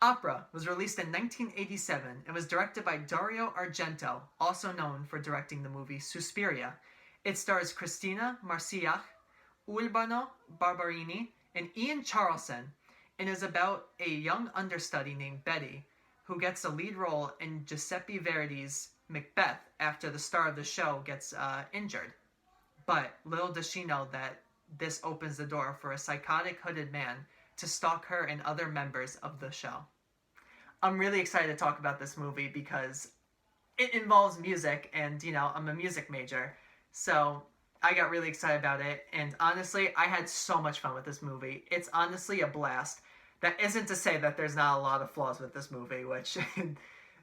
Opera was released in 1987 and was directed by Dario Argento, also known for directing the movie Suspiria. It stars Cristina Marsillach, Urbano, Barberini, and Ian Charleson, and is about a young understudy named Betty who gets a lead role in Giuseppe Verdi's Macbeth after the star of the show gets injured. But little does she know that this opens the door for a psychotic hooded man to stalk her and other members of the show. I'm really excited to talk about this movie because it involves music, and I'm a music major, so I got really excited about it. And honestly, I had so much fun with this movie. It's honestly a blast. That isn't to say that there's not a lot of flaws with this movie, which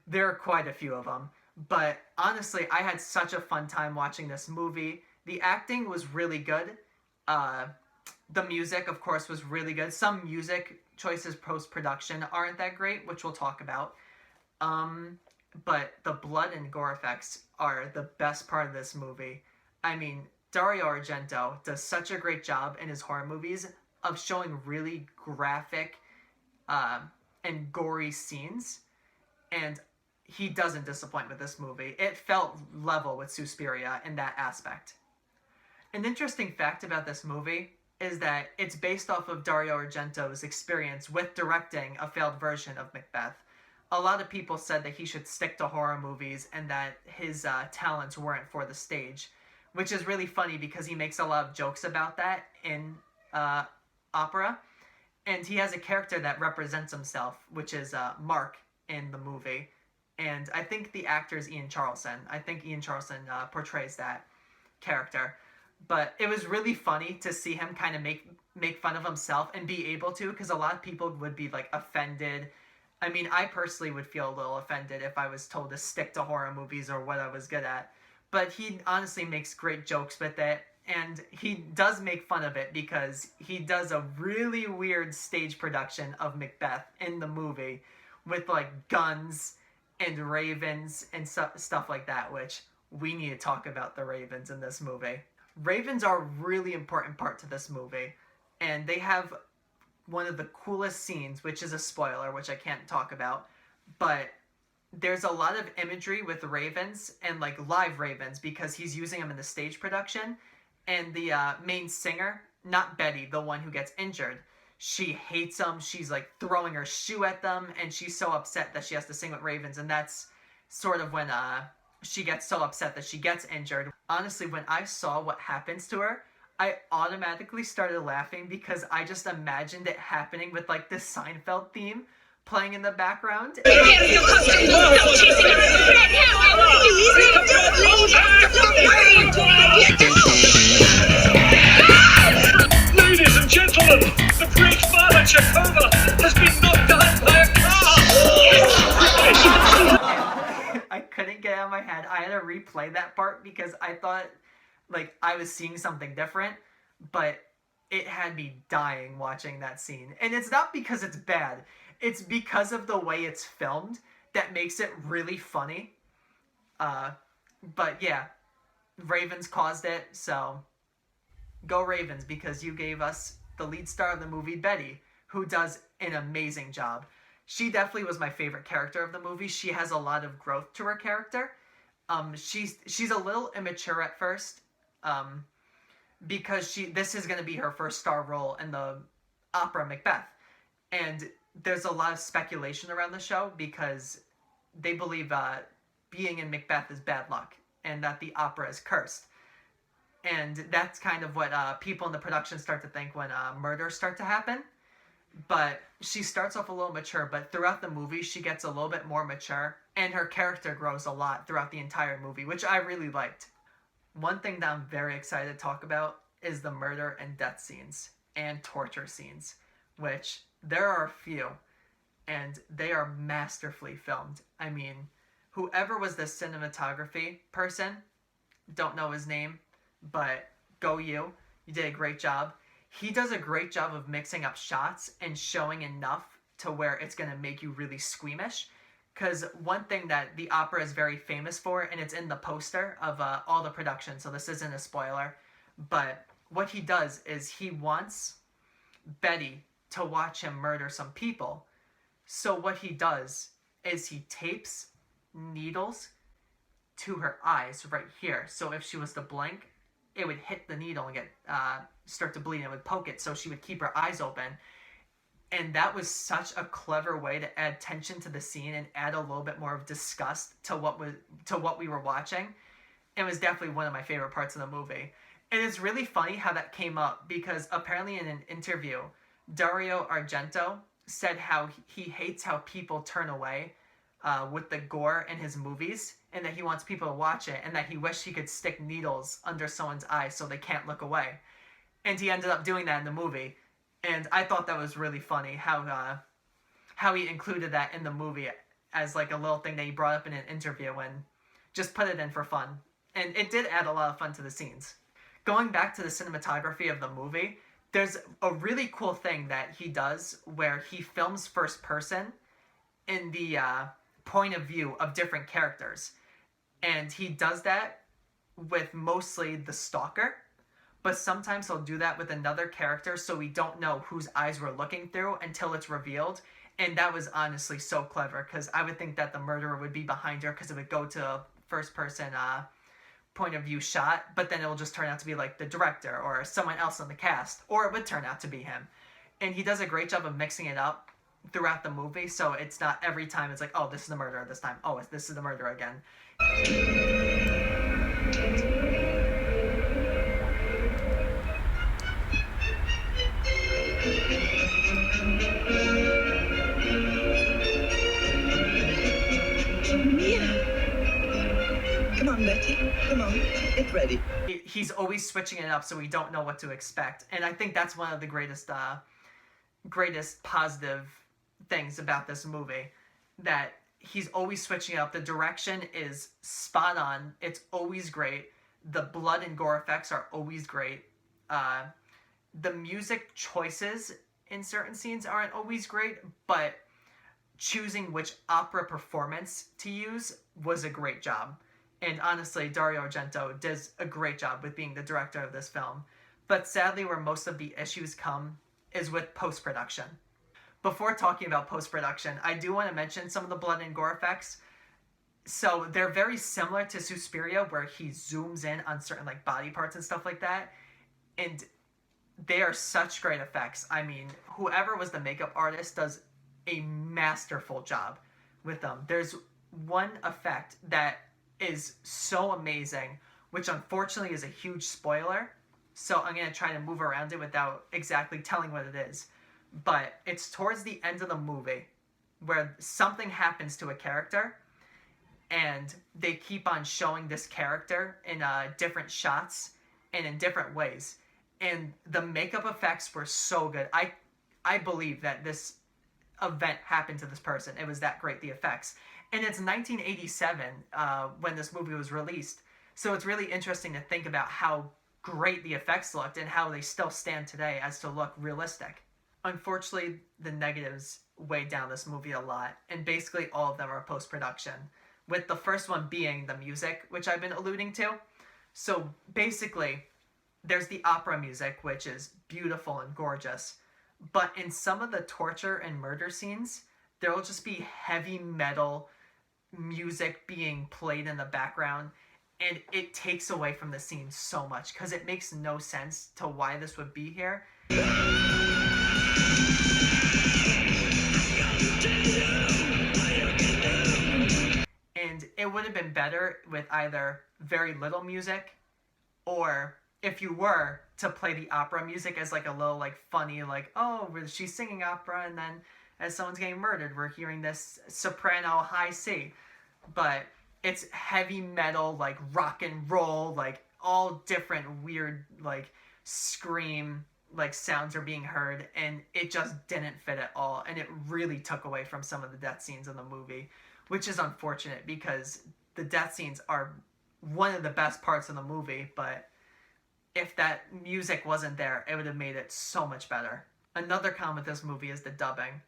there are quite a few of them. But honestly, I had such a fun time watching this movie. The acting was really good. The music, of course, was really good. Some music choices post-production aren't that great, which we'll talk about. But the blood and gore effects are the best part of this movie. I mean, Dario Argento does such a great job in his horror movies of showing really graphic and gory scenes, and he doesn't disappoint with this movie. It felt level with Suspiria in that aspect. An interesting fact about this movie is that it's based off of Dario Argento's experience with directing a failed version of Macbeth. A lot of people said that he should stick to horror movies and that his talents weren't for the stage, which is really funny because he makes a lot of jokes about that in opera. And he has a character that represents himself, which is Mark in the movie. And I think the actor is Ian Charleson. I think Ian Charleson portrays that character. But it was really funny to see him kind of make fun of himself and be able to, because a lot of people would be like offended. I mean, I personally would feel a little offended if I was told to stick to horror movies or what I was good at. But he honestly makes great jokes with it, and he does make fun of it because he does a really weird stage production of Macbeth in the movie with like guns and ravens and stuff like that, which we need to talk about the ravens in this movie. Ravens are a really important part to this movie, and they have one of the coolest scenes, which is a spoiler, which I can't talk about, but there's a lot of imagery with ravens and like live ravens because he's using them in the stage production, and the main singer, not Betty, the one who gets injured, she hates them. She's like throwing her shoe at them, and she's so upset that she has to sing with ravens, and that's sort of when she gets so upset that she gets injured. Honestly, when I saw what happens to her, I automatically started laughing because I just imagined it happening with like the Seinfeld theme playing in the background. Ladies and gentlemen, the great Father Jehovah has been knocked down by a car! I couldn't get it out of my head. I had to replay that part because I thought like I was seeing something different, but it had me dying watching that scene. And it's not because it's bad. It's because of the way it's filmed that makes it really funny. But yeah, Ravens caused it, so go Ravens, because you gave us the lead star of the movie, Betty, who does an amazing job. She definitely was my favorite character of the movie. She has a lot of growth to her character. She's a little immature at first, because this is going to be her first star role in the opera Macbeth. And there's a lot of speculation around the show because they believe being in Macbeth is bad luck and that the opera is cursed. And that's kind of what people in the production start to think when murders start to happen. But she starts off a little mature, but throughout the movie she gets a little bit more mature, and her character grows a lot throughout the entire movie, which I really liked. One thing that I'm very excited to talk about is the murder and death scenes and torture scenes, which there are a few, and they are masterfully filmed. I mean, whoever was the cinematography person, don't know his name, but go you. You did a great job. He does a great job of mixing up shots and showing enough to where it's going to make you really squeamish. Because one thing that the opera is very famous for, and it's in the poster of all the production, so this isn't a spoiler, but what he does is he wants Betty to watch him murder some people, So what he does is he tapes needles to her eyes right here. So if she was to blink, it would hit the needle and get start to bleed, and it would poke it, so she would keep her eyes open. And that was such a clever way to add tension to the scene and add a little bit more of disgust to what we were watching. It was definitely one of my favorite parts of the movie. And it's really funny how that came up, because apparently in an interview, Dario Argento said how he hates how people turn away with the gore in his movies, and that he wants people to watch it, and that he wished he could stick needles under someone's eyes so they can't look away. And he ended up doing that in the movie. And I thought that was really funny how he included that in the movie as like a little thing that he brought up in an interview and just put it in for fun. And it did add a lot of fun to the scenes. Going back to the cinematography of the movie, there's a really cool thing that he does where he films first person in the point of view of different characters. And he does that with mostly the stalker, but sometimes he'll do that with another character, so we don't know whose eyes we're looking through until it's revealed. And that was honestly so clever, because I would think that the murderer would be behind her because it would go to a first person point of view shot, but then it will just turn out to be like the director or someone else in the cast, or it would turn out to be him. And he does a great job of mixing it up throughout the movie, so it's not every time it's like, oh, this is the murderer this time, oh, this is the murderer again. Come on, Betty. Come on. Get ready. He's always switching it up, so we don't know what to expect. And I think that's one of the greatest positive things about this movie, that he's always switching it up. The direction is spot on. It's always great. The blood and gore effects are always great. The music choices in certain scenes aren't always great, but choosing which opera performance to use was a great job. And honestly, Dario Argento does a great job with being the director of this film. But sadly, where most of the issues come is with post-production. Before talking about post-production, I do want to mention some of the blood and gore effects. So they're very similar to Suspiria, where he zooms in on certain like body parts and stuff like that. And they are such great effects. I mean, whoever was the makeup artist does a masterful job with them. There's one effect that is so amazing, which unfortunately is a huge spoiler, so I'm going to try to move around it without exactly telling what it is. But it's towards the end of the movie where something happens to a character, and they keep on showing this character in different shots and in different ways. And the makeup effects were so good. I believe that this event happened to this person. It was that great, the effects. And it's 1987 when this movie was released. So it's really interesting to think about how great the effects looked and how they still stand today as to look realistic. Unfortunately, the negatives weighed down this movie a lot, and basically all of them are post-production, with the first one being the music, which I've been alluding to. So basically, there's the opera music, which is beautiful and gorgeous, but in some of the torture and murder scenes, there will just be heavy metal music being played in the background, and it takes away from the scene so much, because it makes no sense to why this would be here. And it would have been better with either very little music, or if you were to play the opera music as like a little like funny, like, oh, she's singing opera, and then as someone's getting murdered, we're hearing this soprano high C. But it's heavy metal, like rock and roll, like all different weird like scream like sounds are being heard, and it just didn't fit at all, and it really took away from some of the death scenes in the movie, which is unfortunate, because the death scenes are one of the best parts of the movie. But if that music wasn't there, it would have made it so much better. Another con with this movie is the dubbing.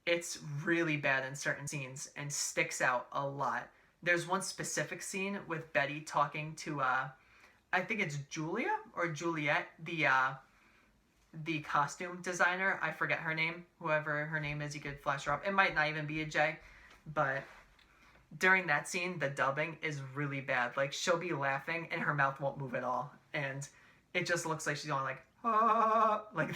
It's really bad in certain scenes and sticks out a lot. There's one specific scene with Betty talking to, I think it's Julia or Juliet, the costume designer, I forget her name, whoever her name is, you could flash her up. It might not even be a J, but during that scene, the dubbing is really bad. Like, she'll be laughing and her mouth won't move at all. And it just looks like she's going like, ah, like,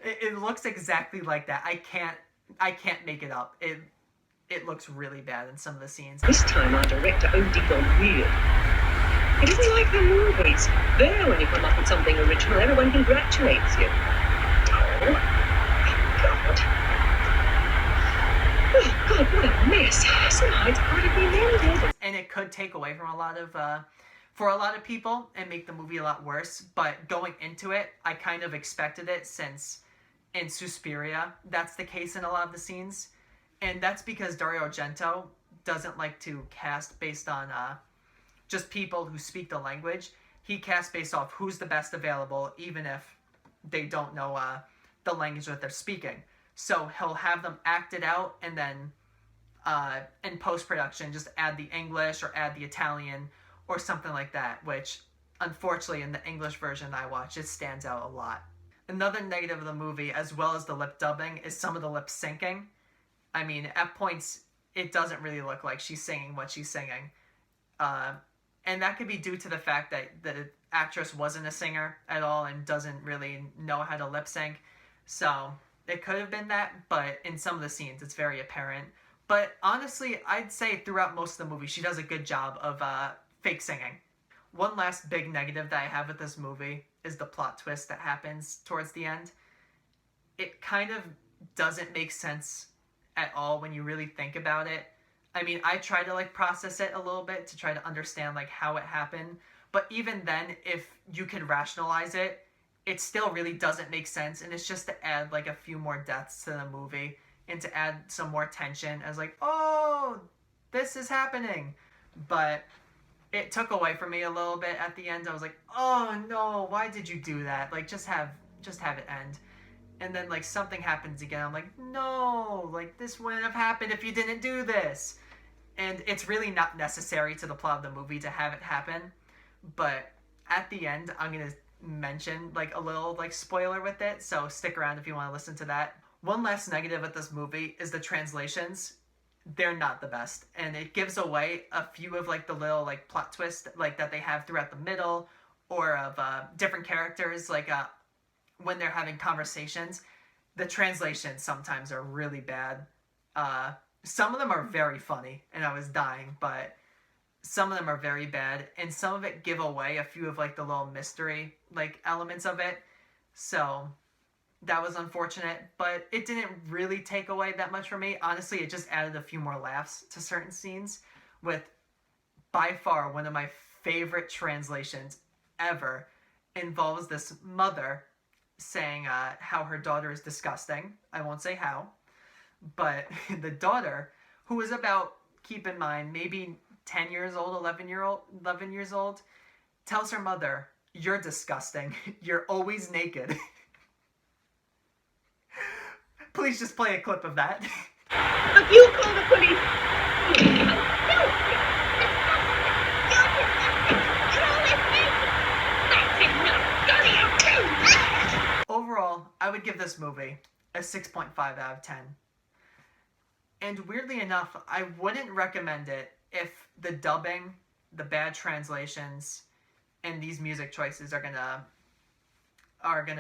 it looks exactly like that. I can't make it up. It looks really bad in some of the scenes. This time our director OD'd on weird. It isn't like the movies. There, when you come up with something original, everyone congratulates you. Oh, God. Oh, God, what a mess. Somehow it's got to be mended. And it could take away from for a lot of people and make the movie a lot worse. But going into it, I kind of expected it, since in Suspiria, that's the case in a lot of the scenes. And that's because Dario Argento doesn't like to cast based on just people who speak the language. He casts based off who's the best available, even if they don't know the language that they're speaking. So he'll have them act it out, and then in post-production just add the English or add the Italian or something like that, which unfortunately in the English version I watch, it stands out a lot. Another negative of the movie, as well as the lip dubbing, is some of the lip syncing. I mean, at points, it doesn't really look like she's singing what she's singing. And that could be due to the fact that the actress wasn't a singer at all and doesn't really know how to lip sync. So it could have been that, but in some of the scenes, it's very apparent. But honestly, I'd say throughout most of the movie, she does a good job of fake singing. One last big negative that I have with this movie is the plot twist that happens towards the end. It kind of doesn't make sense at all when you really think about it. I mean, I try to like process it a little bit to try to understand like how it happened. But even then, if you can rationalize it, it still really doesn't make sense. And it's just to add like a few more deaths to the movie and to add some more tension as like, oh, this is happening. But it took away from me a little bit at the end. I was like, oh no, why did you do that? Like, just have it end. And then like something happens again. I'm like, no, like this wouldn't have happened if you didn't do this. And it's really not necessary to the plot of the movie to have it happen. But at the end, I'm going to mention like a little like spoiler with it. So stick around if you want to listen to that. One last negative with this movie is the translations. They're not the best. And it gives away a few of like the little like plot twists like that they have throughout the middle, or of different characters like when they're having conversations. The translations sometimes are really bad. Some of them are very funny and I was dying, but some of them are very bad, and some of it give away a few of like the little mystery like elements of it. So that was unfortunate, but it didn't really take away that much for me. Honestly, it just added a few more laughs to certain scenes, with by far one of my favorite translations ever involves this mother saying how her daughter is disgusting. I won't say how, but the daughter, who is about, keep in mind, maybe 10 years old, 11 years old, tells her mother, "You're disgusting. You're always naked." Please just play a clip of that. Have you called the police? Overall, I would give this movie a 6.5 out of 10. And weirdly enough, I wouldn't recommend it if the dubbing, the bad translations, and these music choices are gonna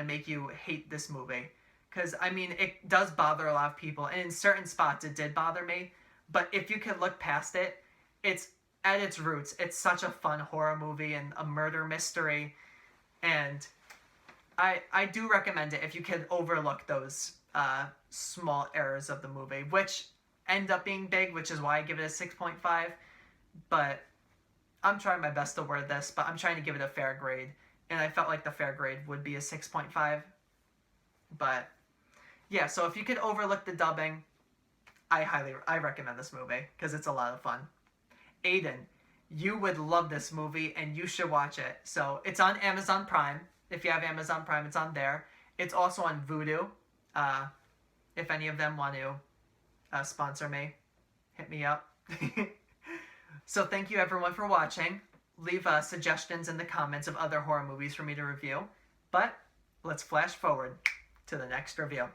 make you hate this movie. Because, I mean, it does bother a lot of people, and in certain spots it did bother me. But if you can look past it, it's, at its roots, it's such a fun horror movie and a murder mystery. And I do recommend it if you can overlook those small errors of the movie, which end up being big, which is why I give it a 6.5. But I'm trying my best to word this, but I'm trying to give it a fair grade. And I felt like the fair grade would be a 6.5. But yeah, so if you could overlook the dubbing, I recommend this movie because it's a lot of fun. Aiden, you would love this movie and you should watch it. So it's on Amazon Prime. If you have Amazon Prime, it's on there. It's also on Vudu. If any of them want to sponsor me, hit me up. So thank you everyone for watching. leave suggestions in the comments of other horror movies for me to review. But let's flash forward to the next review.